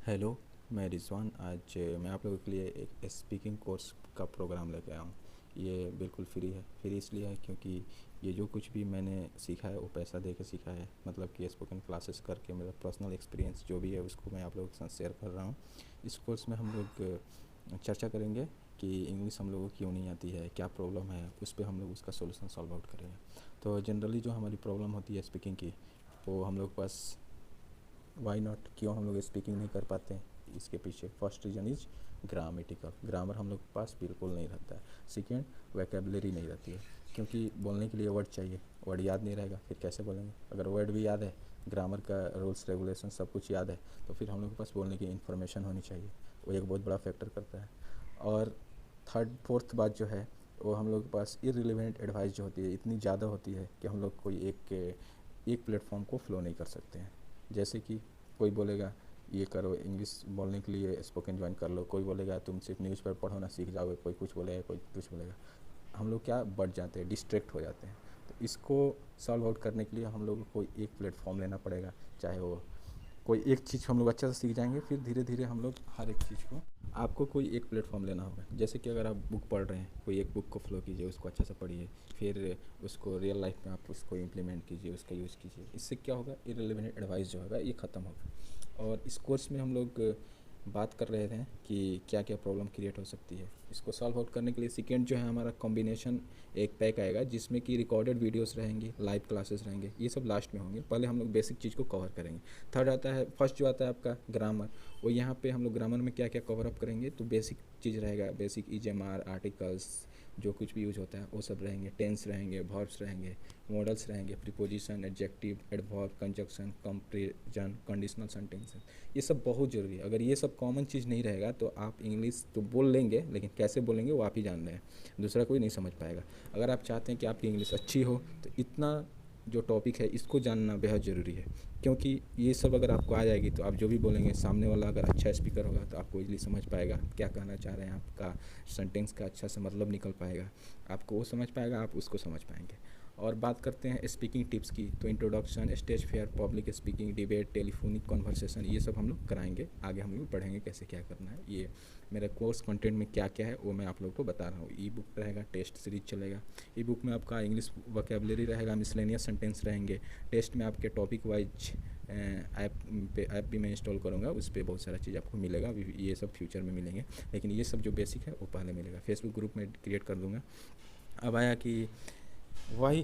Hello, मैं रिज़वान। आज मैं आप लोगों के लिए एक स्पीकिंग कोर्स का प्रोग्राम लेके आया हूँ। ये बिल्कुल फ्री है। फ्री इसलिए है क्योंकि ये जो कुछ भी मैंने सीखा है वो पैसा दे के सीखा है। मतलब कि स्पोकन क्लासेस करके मेरा पर्सनल एक्सपीरियंस जो भी है उसको मैं आप लोगों के साथ शेयर कर रहा हूँ। इस कोर्स में हम लोग चर्चा करेंगे कि इंग्लिश हम लोगों को क्यों नहीं आती है, क्या प्रॉब्लम है, उस पर हम लोग उसका सोल्यूशन सॉल्व आउट करेंगे। तो जनरली जो हमारी प्रॉब्लम होती है स्पीकिंग की, वो हम लोग के पास वाई नॉट, क्यों हम लोग स्पीकिंग नहीं कर पाते हैं, इसके पीछे first reason is grammatical. Grammar हम लोग के पास बिल्कुल नहीं रहता है। सेकेंड, वैकेबलरी नहीं रहती है, क्योंकि बोलने के लिए वर्ड चाहिए। वर्ड याद नहीं रहेगा फिर कैसे बोलेंगे। अगर वर्ड भी याद है, ग्रामर का रूल्स रेगुलेशन सब कुछ याद है, तो फिर हम लोग के पास बोलने की इन्फॉर्मेशन होनी चाहिए। वो एक बहुत बड़ा फैक्टर करता है। और थर्ड फोर्थ बात जो है, वो हम लोग के पास इररिलेवेंट एडवाइस जो होती है इतनी ज़्यादा होती है कि हम लोग कोई एक प्लेटफॉर्म को फ्लो नहीं कर सकते हैं। जैसे कि कोई बोलेगा ये करो, इंग्लिश बोलने के लिए स्पोकन ज्वाइन कर लो। कोई बोलेगा तुम सिर्फ न्यूज़पेपर पढ़ो ना, सीख जाओगे। कोई कुछ बोलेगा, कोई कुछ बोलेगा। हम लोग क्या बढ़ जाते हैं, डिस्ट्रैक्ट हो जाते हैं। तो इसको सॉल्व आउट करने के लिए हम लोग को कोई एक प्लेटफॉर्म लेना पड़ेगा। चाहे वो कोई एक चीज़ हम लोग अच्छे से सीख जाएंगे, फिर धीरे धीरे हम लोग हर एक चीज़ को, आपको कोई एक प्लेटफॉर्म लेना होगा। जैसे कि अगर आप बुक पढ़ रहे हैं, कोई एक बुक को फ्लो कीजिए, उसको अच्छे से पढ़िए, फिर उसको रियल लाइफ में आप उसको इम्प्लीमेंट कीजिए, उसका यूज़ कीजिए। इससे क्या होगा, इररिलेवेंट एडवाइस जो होगा ये ख़त्म होगा। और इस कोर्स में हम लोग बात कर रहे थे कि क्या क्या प्रॉब्लम क्रिएट हो सकती है। इसको सॉल्व आउट करने के लिए सेकेंड जो है हमारा कॉम्बिनेशन एक पैक आएगा, जिसमें कि रिकॉर्डेड वीडियोस रहेंगी, लाइव क्लासेस रहेंगे। ये सब लास्ट में होंगे। पहले हम लोग बेसिक चीज़ को कवर करेंगे। थर्ड आता है, फर्स्ट जो आता है आपका ग्रामर। और यहाँ पे हम लोग ग्रामर में क्या क्या कवर अप करेंगे, तो बेसिक चीज़ रहेगा, बेसिक ईजेमआर, आर्टिकल्स, जो कुछ भी यूज होता है वो सब रहेंगे। टेंस रहेंगे, वर्ब्स रहेंगे, मॉडल्स रहेंगे, preposition, adjective, adverb, conjunction, comparison, conditional sentences. ये सब बहुत ज़रूरी है। अगर ये सब कॉमन चीज़ नहीं रहेगा तो आप इंग्लिश तो बोल लेंगे, लेकिन कैसे बोलेंगे वो आप ही जान रहे हैं, दूसरा कोई नहीं समझ पाएगा। अगर आप चाहते हैं कि आपकी इंग्लिश अच्छी हो, तो इतना जो टॉपिक है इसको जानना बेहद ज़रूरी है। क्योंकि ये सब अगर आपको आ जाएगी तो आप जो भी बोलेंगे, सामने वाला अगर अच्छा स्पीकर होगा तो आपको इजीली समझ पाएगा क्या कहना चाह रहे हैं। आपका सेंटेंस का अच्छा से मतलब निकल पाएगा, आपको वो समझ पाएगा, आप उसको समझ पाएंगे। और बात करते हैं स्पीकिंग टिप्स की, तो introduction, stage fair, public speaking, debate, telephonic conversation, ये सब हम लोग कराएंगे। आगे हम लोग पढ़ेंगे कैसे क्या करना है। ये मेरा कोर्स कंटेंट में क्या क्या है वो मैं आप लोगों को बता रहा हूँ। ई बुक रहेगा, टेस्ट सीरीज चलेगा। ई बुक में आपका इंग्लिश वोकेबलरी रहेगा, मिसलेनियस सेंटेंस रहेंगे। टेस्ट में आपके टॉपिक वाइज ऐप भी मैं इंस्टॉल करूँगा, उस पर बहुत सारा चीज़ आपको मिलेगा। ये सब फ्यूचर में मिलेंगे, लेकिन ये सब जो बेसिक है वो पहले मिलेगा। फेसबुक ग्रुप में क्रिएट कर दूँगा। अब आया कि why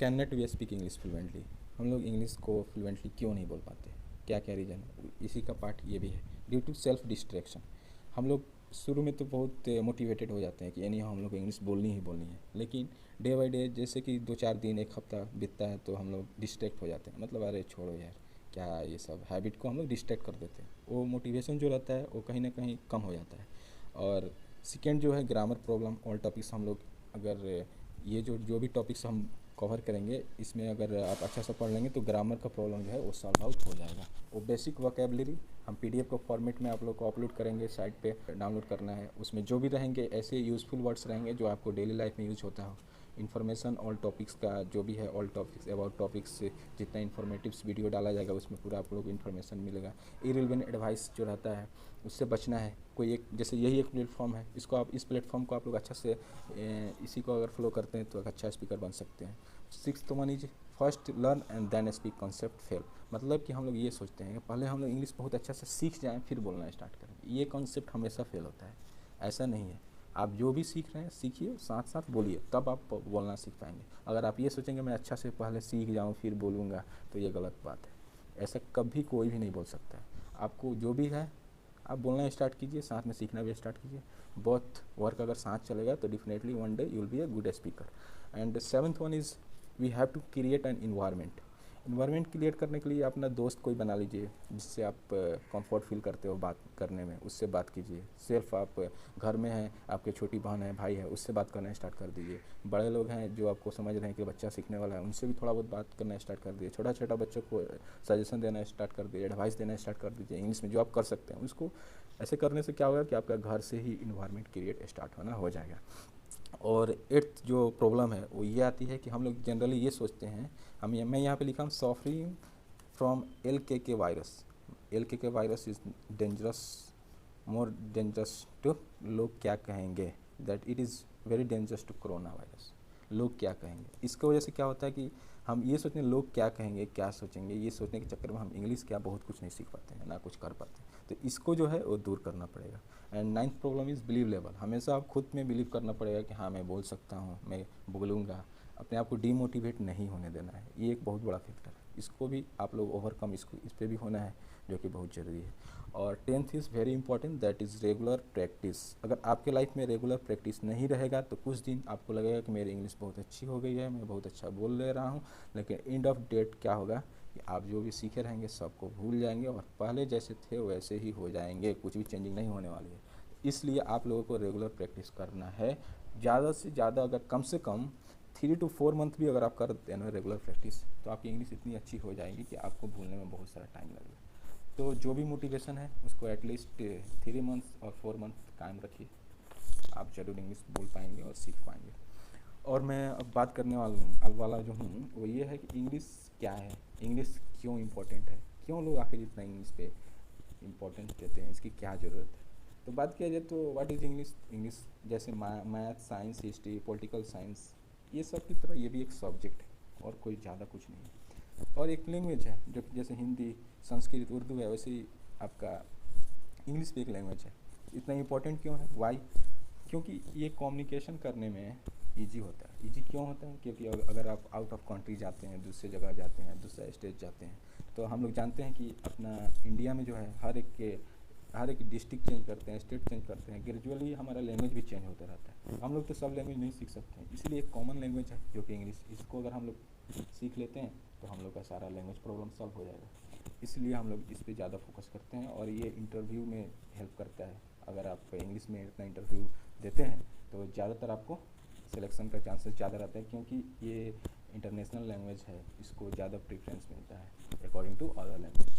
can not we speak English fluently. हम लोग इंग्लिश को फ्लुएंटली क्यों नहीं बोल पाते, क्या क्या रीज़न है, इसी का पार्ट ये भी है। Due to self distraction. हम लोग शुरू में तो बहुत मोटिवेटेड हो जाते हैं कि यानी हम लोग को इंग्लिश बोलनी ही बोलनी है, लेकिन डे बाई डे जैसे कि 2-4 दिन, एक हफ्ता बीतता है तो हम लोग डिस्ट्रैक्ट हो जाते हैं। मतलब अरे छोड़ो यार, क्या ये सब हैबिट को हम लोग डिस्ट्रैक्ट कर देते हैं। वो मोटिवेशन जो रहता है वो कहीं ना कहीं कम हो जाता है। और सेकेंड जो है ग्रामर प्रॉब्लम। ऑल टॉपिक्स हम लोग, अगर ये जो जो भी टॉपिक्स हम कवर करेंगे, इसमें अगर आप अच्छा सा पढ़ लेंगे तो ग्रामर का प्रॉब्लम जो है वो सॉल्व आउट हो जाएगा। वो बेसिक वोकेबलरी हम पीडीएफ को फॉर्मेट में आप लोग को अपलोड करेंगे, साइट पे डाउनलोड करना है। उसमें जो भी रहेंगे ऐसे यूज़फुल वर्ड्स रहेंगे जो आपको डेली लाइफ में यूज होता हो। इन्फॉर्मेशन ऑल टॉपिक्स का जो भी है, ऑल टॉपिक्स अबाउट टॉपिक्स से जितना इन्फॉर्मेटिव्स वीडियो डाला जाएगा उसमें पूरा आप लोग इन्फॉर्मेशन मिलेगा। इररिलेवेंट एडवाइस जो रहता है उससे बचना है। कोई एक, जैसे यही एक प्लेटफॉर्म है, इसको आप, इस प्लेटफॉर्म को आप लोग अच्छा से इसी को अगर फॉलो करते हैं तो एक अच्छा स्पीकर बन सकते हैं। Sixth one is first learn and then speak concept fail. मतलब कि हम लोग ये सोचते हैं कि पहले हम लोग इंग्लिश बहुत अच्छा से सीख जाएं फिर बोलना स्टार्ट करें। ये कॉन्सेप्ट हमेशा फेल होता है। ऐसा नहीं है। आप जो भी सीख रहे हैं सीखिए, साथ साथ बोलिए, तब आप बोलना सीख पाएंगे। अगर आप ये सोचेंगे मैं अच्छा से पहले सीख जाऊँ फिर बोलूँगा, तो ये गलत बात है। ऐसा कभी कोई भी नहीं बोल सकता है। आपको जो भी है आप बोलना स्टार्ट कीजिए, साथ में सीखना भी स्टार्ट कीजिए। बोथ वर्क अगर साथ चलेगा तो definitely one day you will be a good speaker. And seventh one is we have to create an environment. Environment create करने के लिए अपना दोस्त कोई बना लीजिए जिससे आप कंफर्ट फील करते हो बात करने में, उससे बात कीजिए। सिर्फ आप घर में हैं, आपके छोटी बहन है, भाई है, उससे बात करना स्टार्ट कर दीजिए। बड़े लोग हैं जो आपको समझ रहे हैं कि बच्चा सीखने वाला है, उनसे भी थोड़ा बहुत बात करना स्टार्ट कर दीजिए। छोटा छोटा बच्चों को सजेशन देना स्टार्ट कर दीजिए, एडवाइस देना स्टार्ट कर दीजिए इंग्लिश में, जो आप कर सकते हैं उसको। ऐसे करने से क्या होगा कि आपका घर से ही इन्वायरमेंट क्रिएट स्टार्ट होना हो जाएगा। और एट्थ जो प्रॉब्लम है वो ये आती है कि हम लोग जनरली ये सोचते हैं, मैं यहाँ पे लिखा हूँ suffering from L K virus. LKK virus is dangerous, more dangerous to लोग क्या कहेंगे, that it is very dangerous to corona virus. लोग क्या कहेंगे, इसकी वजह से क्या होता है कि हम ये सोचते हैं लोग क्या कहेंगे, क्या सोचेंगे, ये सोचने के चक्कर में हम इंग्लिश क्या बहुत कुछ नहीं सीख पाते हैं, ना कुछ कर पाते हैं। तो इसको जो है वो दूर करना पड़ेगा। And ninth problem is believe level. हमेशा आप खुद में बिलीव करना पड़ेगा कि हाँ मैं बोल सकता हूँ, मैं बोलूँगा। अपने आप को डीमोटिवेट नहीं होने देना है, ये एक बहुत बड़ा फैक्टर है। इसको भी आप लोग ओवरकम इस पर भी होना है, जो कि बहुत ज़रूरी है। और 10th is very important, that is regular practice. अगर आपके लाइफ में रेगुलर प्रैक्टिस नहीं रहेगा तो कुछ दिन आपको लगेगा कि मेरी इंग्लिश बहुत अच्छी हो गई है, मैं बहुत अच्छा बोल ले रहा हूँ, लेकिन एंड ऑफ डेट क्या होगा कि आप जो भी सीखे रहेंगे सबको भूल जाएंगे और पहले जैसे थे वैसे ही हो जाएंगे, कुछ भी चेंजिंग नहीं होने वाली है। इसलिए आप लोगों को रेगुलर प्रैक्टिस करना है, ज़्यादा से ज़्यादा। अगर कम से कम 3 to 4 मंथ भी अगर आप कर देते हैं रेगुलर प्रैक्टिस, तो आपकी इंग्लिश इतनी अच्छी हो जाएगी कि आपको भूलने में बहुत सारा टाइम लगेगा। तो जो भी मोटिवेशन है उसको एटलीस्ट 3 मंथ्स और 4 मंथ कायम रखिए, आप जरूर इंग्लिश बोल पाएंगे और सीख पाएंगे। और मैं अब बात करने वाला जो हूँ वो ये है कि इंग्लिश क्या है, इंग्लिश क्यों इम्पोर्टेंट है, क्यों लोग आखिर इतना इंग्लिश पे इम्पोर्टेंस देते हैं, इसकी क्या ज़रूरत है। तो बात किया जाए तो व्हाट इज़ इंग्लिश। इंग्लिश जैसे math, science, history, political science, ये सब की तरह ये भी एक सब्जेक्ट है और कोई ज़्यादा कुछ नहीं है। और एक लैंग्वेज है जो कि जैसे हिंदी, संस्कृत, उर्दू है, वैसे ही आपका इंग्लिश भी एक लैंग्वेज है। इतना इम्पोर्टेंट क्यों है, वाई, क्योंकि ये कम्युनिकेशन करने में ईजी होता है। ईजी क्यों होता है, क्योंकि अगर आप आउट ऑफ कंट्री जाते हैं, दूसरे जगह जाते हैं, दूसरा स्टेट जाते हैं, तो हम लोग जानते हैं कि अपना इंडिया में जो है हर एक डिस्ट्रिक्ट चेंज करते हैं, स्टेट चेंज करते हैं, ग्रेजुअली हमारा लैंग्वेज भी चेंज होता रहता है। हम लोग तो सब लैंग्वेज नहीं सीख सकते हैं, इसलिए एक कॉमन लैंग्वेज है जो कि इंग्लिश। इसको अगर हम लोग सीख लेते हैं तो हम लोग का सारा लैंग्वेज प्रॉब्लम सॉल्व हो जाएगा। इसलिए हम लोग इस पर ज़्यादा फोकस करते हैं और ये इंटरव्यू में हेल्प करता है। अगर आप इंग्लिश में इतना इंटरव्यू देते हैं तो ज़्यादातर आपको सिलेक्शन का चांसेस ज़्यादा रहता है, क्योंकि ये इंटरनेशनल लैंग्वेज है, इसको ज़्यादा प्रेफरेंस मिलता है अकॉर्डिंग टू अदर लैंग्वेज।